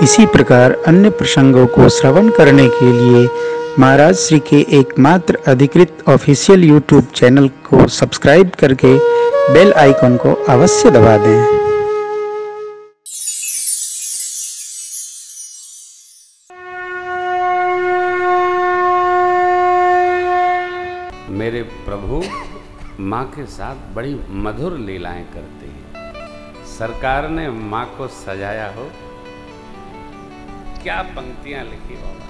इसी प्रकार अन्य प्रसंगों को श्रवण करने के लिए महाराज श्री के एकमात्र अधिकृत ऑफिशियल यूट्यूब चैनल को सब्सक्राइब करके बेल आइकन को अवश्य दबा दें। मेरे प्रभु माँ के साथ बड़ी मधुर लीलाएं करते हैं। सरकार ने माँ को सजाया हो, क्या पंक्तियां लिखी बाबा।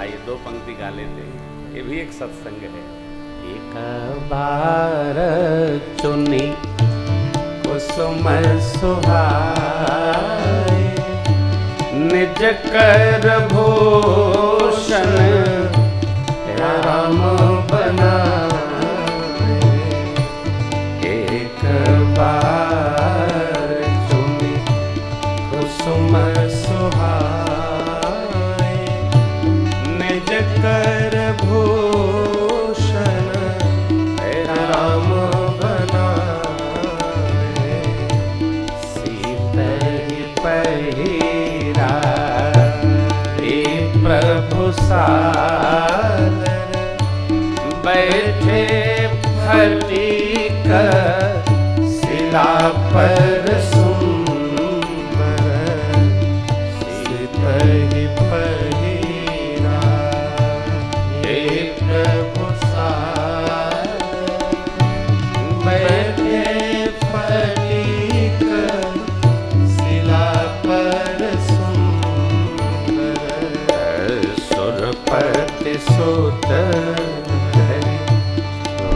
आइए दो पंक्ति गा लेते हैं, ये भी एक सत्संग है। एक बार चुनी कुसुम सुहाए, निज कर भूषण राम बनाए। एक बार चुनी कुसुम सुहाए, निज कर भूषण राम बनाए। सीतहि पहिरा प्रभु सादर, बैठे फटीक शिला पर सुंदर। सीतहि पहिरा प्रभु सादर, बैठे फटीक शिला पर सुरपति सुत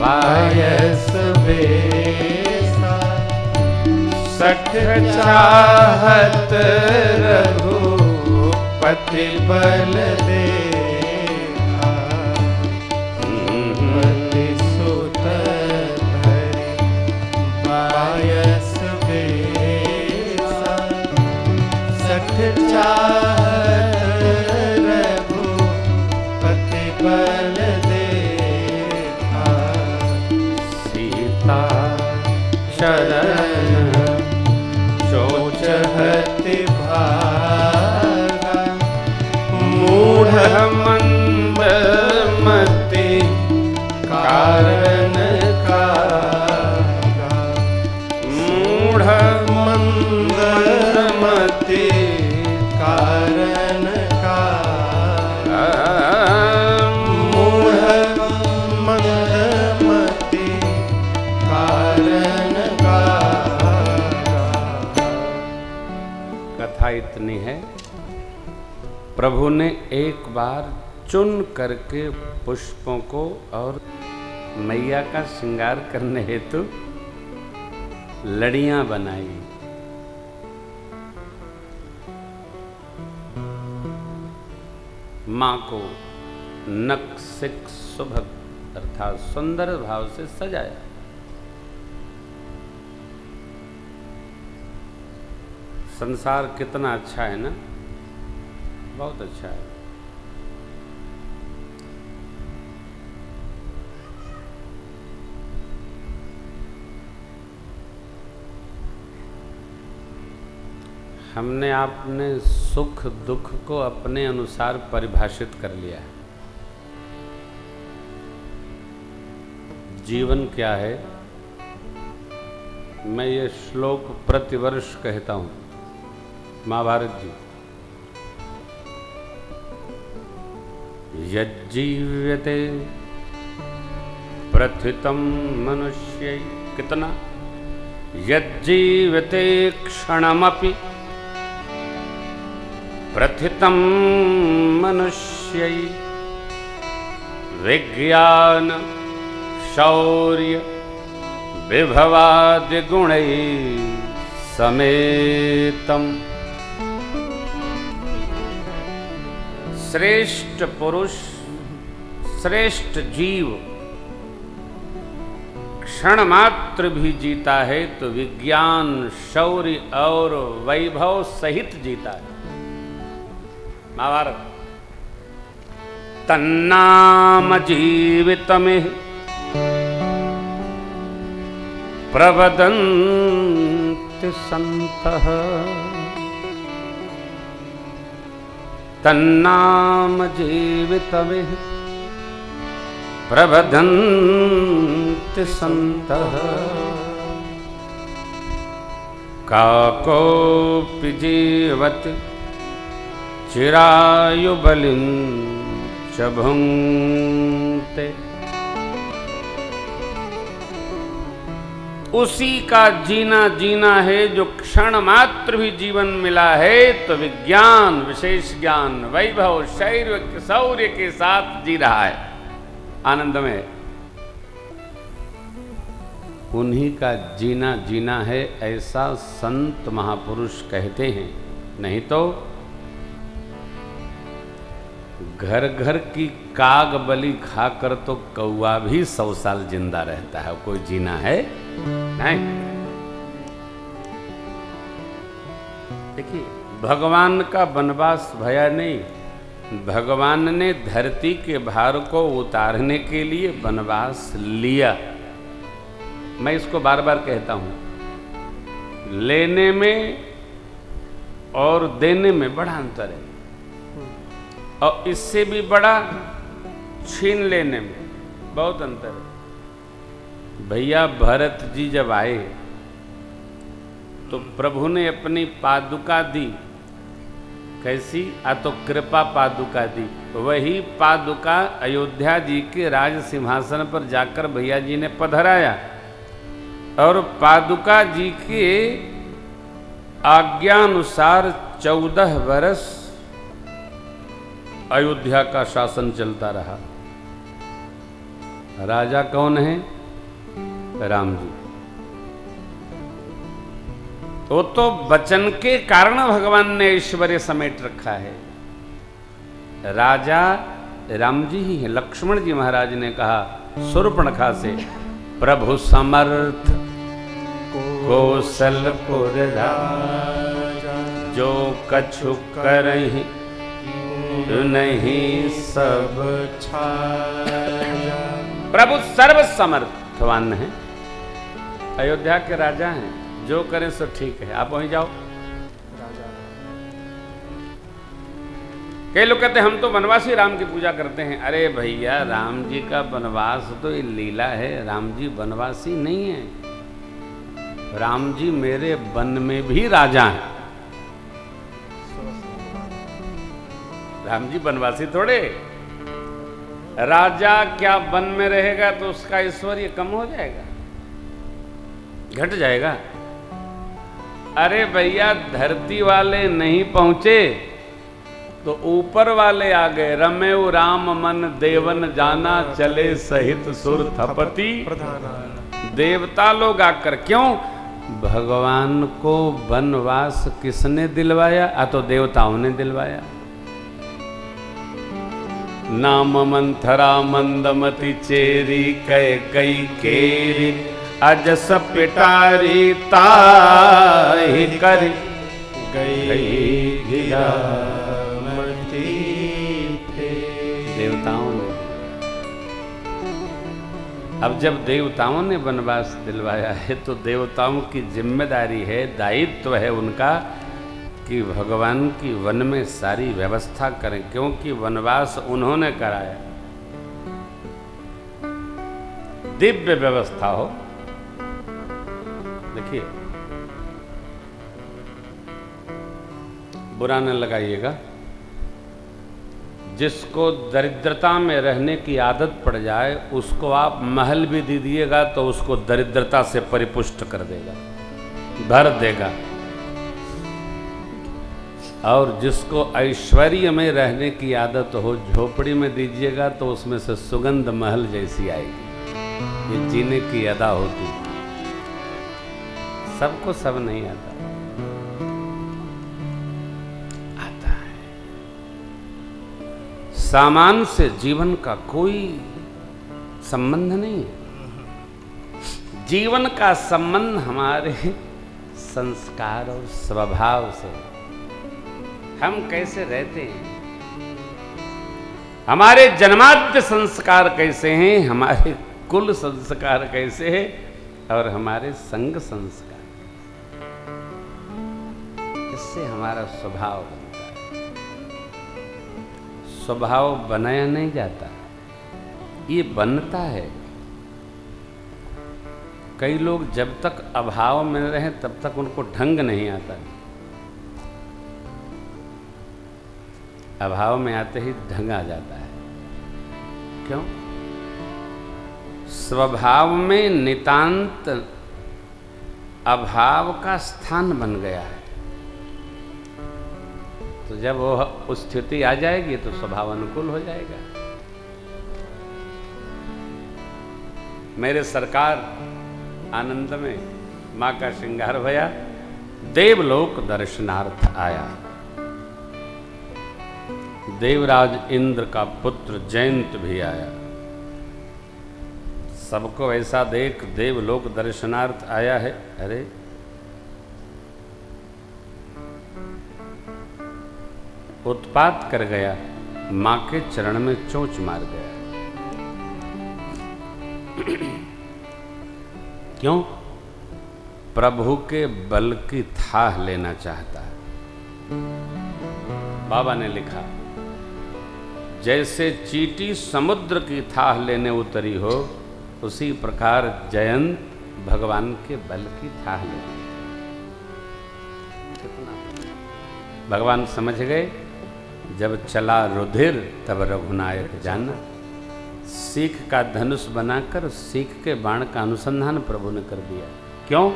वायस बेसा। सठ चाहत रघुपति बल देखा। पति सुत वायस बेसा। सठ चाहत बल देखा। सीता शरण शोचहति भागा। मूढ़ मंद मति कारण कागा। मूढ़ मंद मति कारण कागा। कथा इतनी है, प्रभु ने एक बार चुन करके पुष्पों को और मैया का श्रृंगार करने हेतु लड़ियां बनाई। मां को नक्सिक सुभग अर्थात सुंदर भाव से सजाया। संसार कितना अच्छा है ना, बहुत अच्छा है। हमने आपने सुख दुख को अपने अनुसार परिभाषित कर लिया है। जीवन क्या है, मैं ये श्लोक प्रतिवर्ष कहता हूं, महाभारत जी। यज्जीव्यते प्रथितं मनुष्यै, कितना यज्जीव्यते क्षणमपि प्रथितं मनुष्यै। विज्ञान शौर्य विभवादि गुणैः समेतम्। श्रेष्ठ पुरुष श्रेष्ठ जीव क्षण मात्र भी जीता है तो विज्ञान शौर्य और वैभव सहित जीता है। महाभारत। तन्नाम जीवितमिह प्रवदन्ति सन्तः तन्नाम जीवितमिह प्रबधन्ति सन्तः काकोऽपि जीवति चिरायुबलिं च भुङ्क्ते। उसी का जीना जीना है जो क्षण मात्र भी जीवन मिला है तो विज्ञान, विशेष ज्ञान, वैभव, शौर्य के साथ जी रहा है, आनंद में। उन्हीं का जीना जीना है ऐसा संत महापुरुष कहते हैं। नहीं तो घर घर की काग बलि खाकर तो कौवा भी 100 साल जिंदा रहता है, कोई जीना है नहीं। देखिए, भगवान का वनवास भया नहीं, भगवान ने धरती के भार को उतारने के लिए वनवास लिया। मैं इसको बार बार कहता हूं, लेने में और देने में बड़ा अंतर है, और इससे भी बड़ा छीन लेने में बहुत अंतर है। भैया भरत जी जब आए तो प्रभु ने अपनी पादुका दी, कैसी? तो कृपा पादुका दी। वही पादुका अयोध्या जी के राज सिंहासन पर जाकर भैया जी ने पधराया, और पादुका जी के आज्ञानुसार 14 वर्ष अयोध्या का शासन चलता रहा। राजा कौन है? राम जी। तो वचन के कारण भगवान ने ऐश्वर्य समेट रखा है। राजा राम जी ही है। लक्ष्मण जी महाराज ने कहा शूर्पणखा से, प्रभु समर्थ कौशलपुर राजा, जो कछु करहि नहीं सब छाया। प्रभु सर्व समर्थवान है, अयोध्या के राजा हैं, जो करें सो ठीक है, आप वहीं जाओ। कई लोग कहते हैं हम तो वनवासी राम की पूजा करते हैं। अरे भैया, राम जी का वनवास तो ये लीला है, राम जी वनवासी नहीं है। राम जी मेरे वन में भी राजा हैं। राम जी वनवासी थोड़े। राजा क्या वन में रहेगा तो उसका ऐश्वर्य कम हो जाएगा, घट जाएगा? अरे भैया, धरती वाले नहीं पहुंचे तो ऊपर वाले आ गए। रमेउ राम मन देवन जाना, चले सहित सुर थपति प्रधाना। देवता लोग आकर, क्यों? भगवान को वनवास किसने दिलवाया? तो देवताओं ने दिलवाया। नाम मंथरा मंदमती चेरी, कै कई केरी, अजस पिटारी ताहि करी, गई गिरामती थे। देवताओं ने। अब जब देवताओं ने वनवास दिलवाया है तो देवताओं की जिम्मेदारी है, दायित्व है उनका कि भगवान की वन में सारी व्यवस्था करें, क्योंकि वनवास उन्होंने कराया। दिव्य व्यवस्था हो। देखिए, बुरा न लगाइएगा, जिसको दरिद्रता में रहने की आदत पड़ जाए उसको आप महल भी दे दिएगा तो उसको दरिद्रता से परिपुष्ट कर देगा, भर देगा। और जिसको ऐश्वर्य में रहने की आदत हो, झोपड़ी में दीजिएगा तो उसमें से सुगंध महल जैसी आएगी। ये जीने की अदा होती। सबको सब नहीं आता, आता है। सामान से जीवन का कोई संबंध नहीं है। जीवन का संबंध हमारे संस्कार और स्वभाव से, हम कैसे रहते हैं, हमारे जन्माद्य संस्कार कैसे हैं, हमारे कुल संस्कार कैसे हैं, और हमारे संग संस्कार, इससे हमारा स्वभाव बनता है। स्वभाव बनाया नहीं जाता, ये बनता है। कई लोग जब तक अभाव में रहे तब तक उनको ढंग नहीं आता, अभाव में आते ही ढंग आ जाता है। क्यों? स्वभाव में नितांत अभाव का स्थान बन गया है, तो जब वो उस स्थिति आ जाएगी तो स्वभाव अनुकूल हो जाएगा। मेरे सरकार आनंद में मां का श्रृंगार भया, देवलोक दर्शनार्थ आया। देवराज इंद्र का पुत्र जयंत भी आया। सबको ऐसा देख देवलोक दर्शनार्थ आया है, अरे उत्पात कर गया, मां के चरण में चोंच मार गया। क्यों? प्रभु के बल की थाह लेना चाहता है। बाबा ने लिखा, जैसे चींटी समुद्र की थाह लेने उतरी हो, उसी प्रकार जयंत भगवान के बल की थाह लेने। भगवान समझ गए, जब चला रुधिर तब रघुनायक जाना। सीख का धनुष बनाकर सीख के बाण का अनुसंधान प्रभु ने कर दिया। क्यों?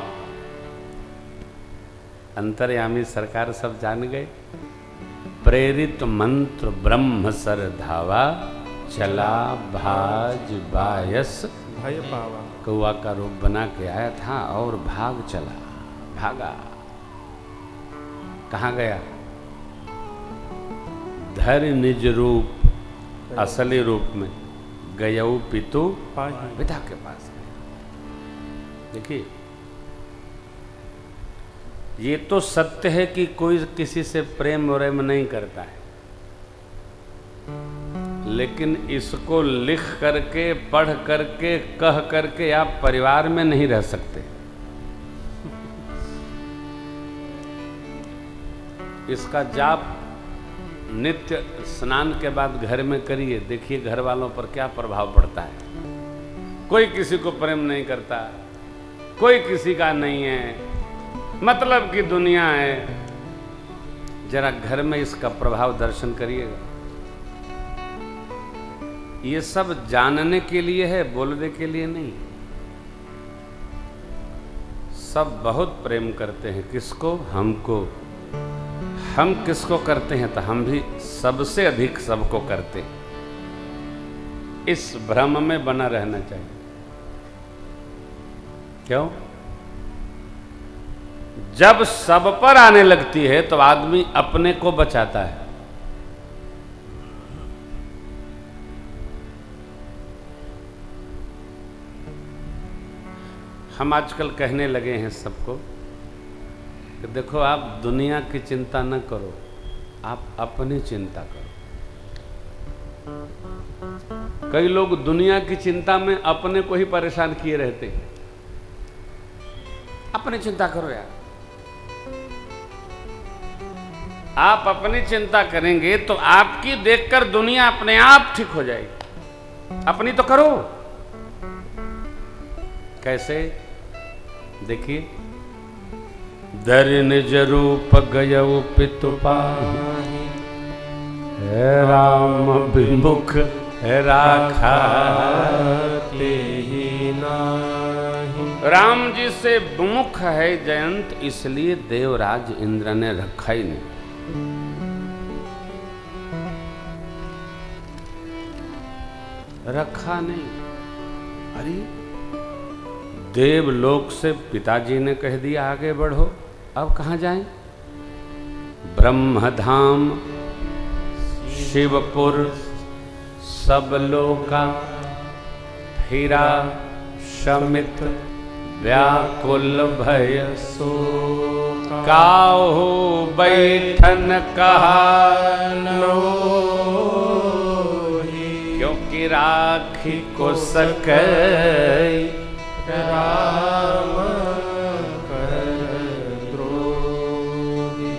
अंतर्यामी सरकार सब जान गए। प्रेरित मंत्र ब्रह्म सर धावा, चला भाज बायस भय पावा। कौआ का रूप बना के आया था और भाग चला, भागा। कहाँ गया? धर निज रूप असली रूप में गयऊ पितु पिता के पास गए। देखिए, ये तो सत्य है कि कोई किसी से प्रेम व्रेम नहीं करता है, लेकिन इसको लिख करके, पढ़ करके, कह करके आप परिवार में नहीं रह सकते। इसका जाप नित्य स्नान के बाद घर में करिए, देखिए घर वालों पर क्या प्रभाव पड़ता है। कोई किसी को प्रेम नहीं करता, कोई किसी का नहीं है, मतलब की दुनिया है। जरा घर में इसका प्रभाव दर्शन करिएगा। ये सब जानने के लिए है, बोलने के लिए नहीं। सब बहुत प्रेम करते हैं, किसको? हमको। हम किसको करते हैं? तो हम भी सबसे अधिक सबको करते हैं। इस भ्रम में बना रहना चाहिए। क्यों? जब सब पर आने लगती है तो आदमी अपने को बचाता है। हम आजकल कहने लगे हैं सबको कि देखो, आप दुनिया की चिंता न करो, आप अपनी चिंता करो। कई लोग दुनिया की चिंता में अपने को ही परेशान किए रहते हैं। अपनी चिंता करो यार। आप अपनी चिंता करेंगे तो आपकी देखकर दुनिया अपने आप ठीक हो जाएगी। अपनी तो करो। कैसे? देखिए, धर निज रूप गयऊ पितु पाहि, राम विमुख राखा तेहि नाहि। राम जी से विमुख है जयंत, इसलिए देवराज इंद्र ने रखा ही नहीं। रखा नहीं। अरे देवलोक से पिताजी ने कह दिया आगे बढ़ो, अब कहाँ जाएं? ब्रह्मधाम शिवपुर सब लोका, फिरा शमित व्याकुल भय सो, काहू बैठन कहानो, क्योंकि राखी को सकई राम कर द्रोही।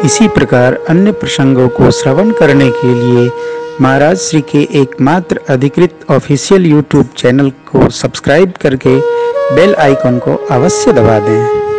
इसी प्रकार अन्य प्रसंगों को श्रवण करने के लिए महाराज श्री के एकमात्र अधिकृत ऑफिशियल यूट्यूब चैनल को सब्सक्राइब करके बेल आइकन को अवश्य दबा दें।